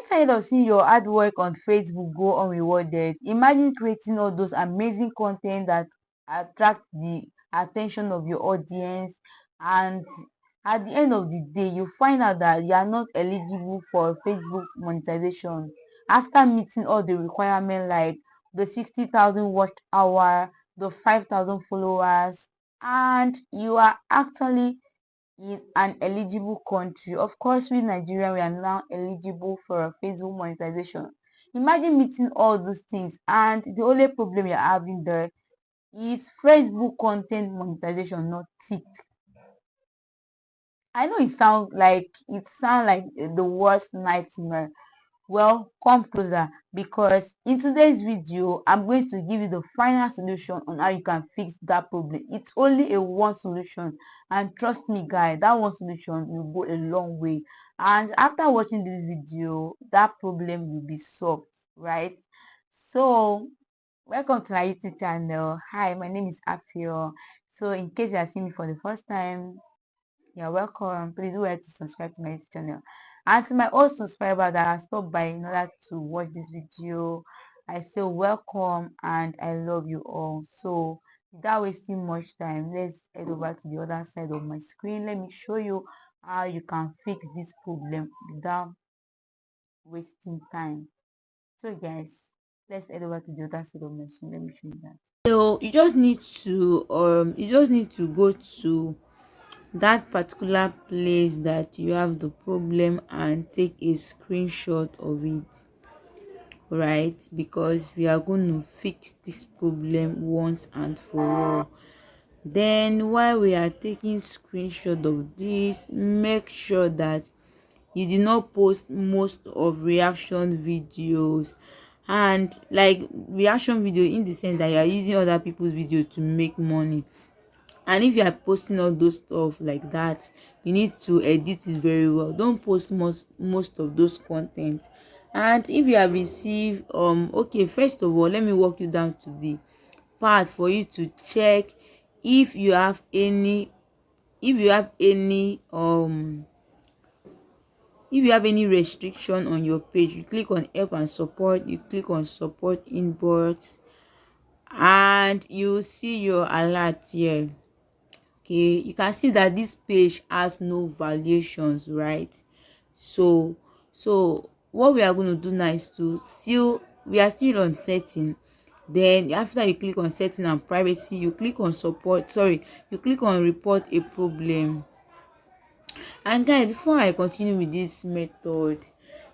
tired of seeing your hard work on Facebook go unrewarded? Imagine creating all those amazing content that attract the attention of your audience, and at the end of the day, you find out that you are not eligible for Facebook monetization after meeting all the requirements like the 60,000 watch hour, the 5,000 followers, and you are actually in an eligible country. Of course, we Nigerian, we are now eligible for a Facebook monetization. Imagine meeting all these things, and the only problem you're having there is Facebook content monetization not ticked. I know it sound like the worst nightmare. Well, come closer, because in today's video I'm going to give you the final solution on how you can fix that problem. It's only a one solution, and trust me guys, that one solution will go a long way, and after watching this video that problem will be solved, right? So welcome to my YouTube channel. Hi, my name is Afio. So in case you are seeing me for the first time, you're welcome. Please do well to subscribe to my YouTube channel. And to my old subscriber that has stopped by in order to watch this video, I say welcome and I love you all. So without wasting much time, let's head over to the other side of my screen. Let me show you how you can fix this problem without wasting time. So guys, let's head over to the other side of my screen. Let me show you that. So you just need to go to that particular place that you have the problem and take a screenshot of it, right? Because we are going to fix this problem once and for all. Then while we are taking screenshot of this, make sure that you did not post most of reaction videos, and like reaction video in the sense that you are using other people's video to make money. And if you are posting all those stuff like that, you need to edit it very well. Don't post most of those content. And if you have received okay, first of all, let me walk you down to the part for you to check if you have any if you have any if you have any restriction on your page. You click on help and support, you click on support inbox, and you see your alert here. Okay, you can see that this page has no valuations, right? So what we are going to do now is to we are still on setting. Then after you click on setting and privacy, you click on you click on report a problem. And guys, before I continue with this method,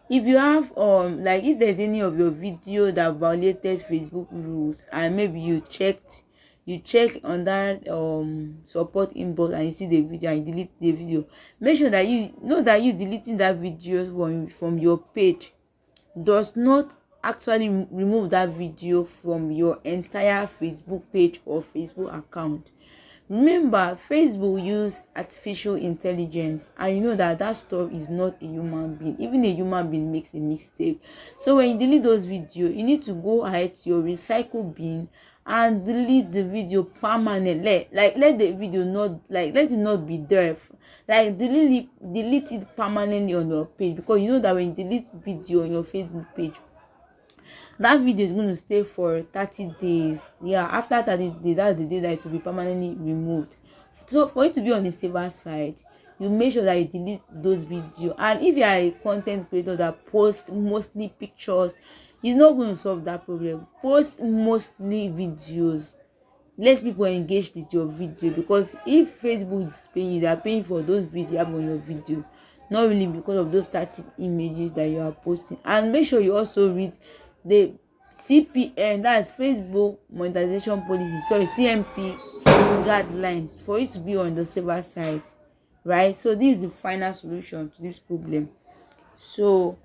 if you have like if there's any of your video that violated Facebook rules, and maybe you check on that support inbox and you see the video and you delete the video, make sure that you know that you deleting that video from your page does not actually remove that video from your entire Facebook page or Facebook account. Remember, Facebook use artificial intelligence, and you know that that stuff is not a human being. Even a human being makes a mistake. So when you delete those videos, you need to go ahead to your recycle bin and delete the video permanently. Like let the video not, like let it not be there. Like delete it permanently on your page, because you know that when you delete video on your Facebook page, that video is going to stay for 30 days. Yeah, after 30 days, that's the day that it will be permanently removed. So for it to be on the safer side, you make sure that you delete those videos. And if you are a content creator that posts mostly pictures, it's not going to solve that problem. Post mostly videos. Let people engage with your video, because if Facebook is paying you, they are paying for those videos you have on your video, not really because of those static images that you are posting. And make sure you also read the CPM, that's Facebook monetization policy, sorry, CMP guidelines, for you to be on the safer side, right? So this is the final solution to this problem. So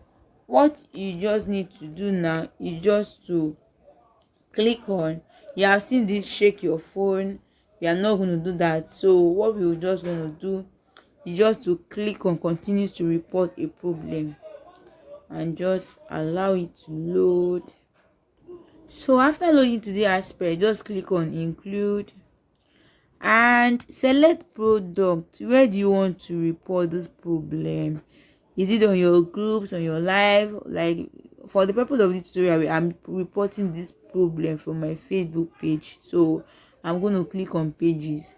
what you just need to do now is just to click on, you have seen this shake your phone. We are not going to do that. So what we will just going to do is just to click on continue to report a problem and just allow it to load. So after loading to the aspect, just click on include and select product. Where do you want to report this problem? Is it on your groups, on your live? Like, for the purpose of this tutorial, I'm reporting this problem from my Facebook page. So I'm going to click on pages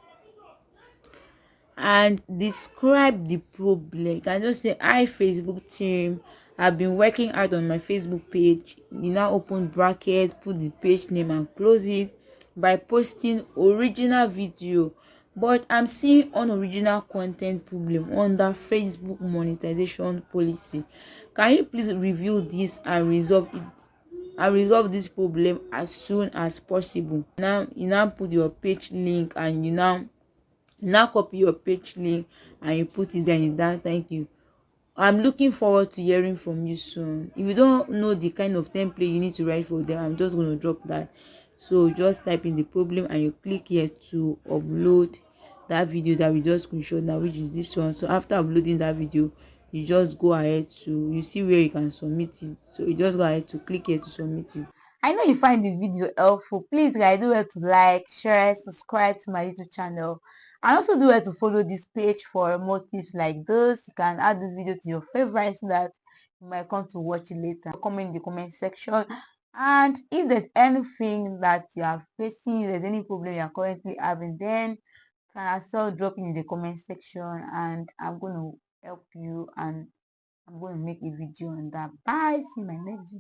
and describe the problem. You can just say, hi Facebook team, I've been working hard on my Facebook page. You now open bracket, put the page name and close it by posting original video, but I'm seeing unoriginal content problem under Facebook monetization policy. Can you please review this and resolve this problem as soon as possible? Now you now put your page link and you now copy your page link and you put it there in that thank you. I'm looking forward to hearing from you soon. If you don't know the kind of template you need to write for them, I'm just going to drop that. So just type in the problem and you click here to upload that video that we just screenshot now, which is this one. So after uploading that video, you just go ahead to, you see where you can submit it. So you just go ahead to click here to submit it. I know you find the video helpful. Please guys, do well to like, share, subscribe to my YouTube channel, and also do well to follow this page for more tips like this. You can add this video to your favorites so that you might come to watch it later. Comment in the comment section. And if there's anything that you are facing, if there's any problem you are currently having, then you can as well drop it in the comment section and I'm going to help you and I'm going to make a video on that. Bye. See you in my next video.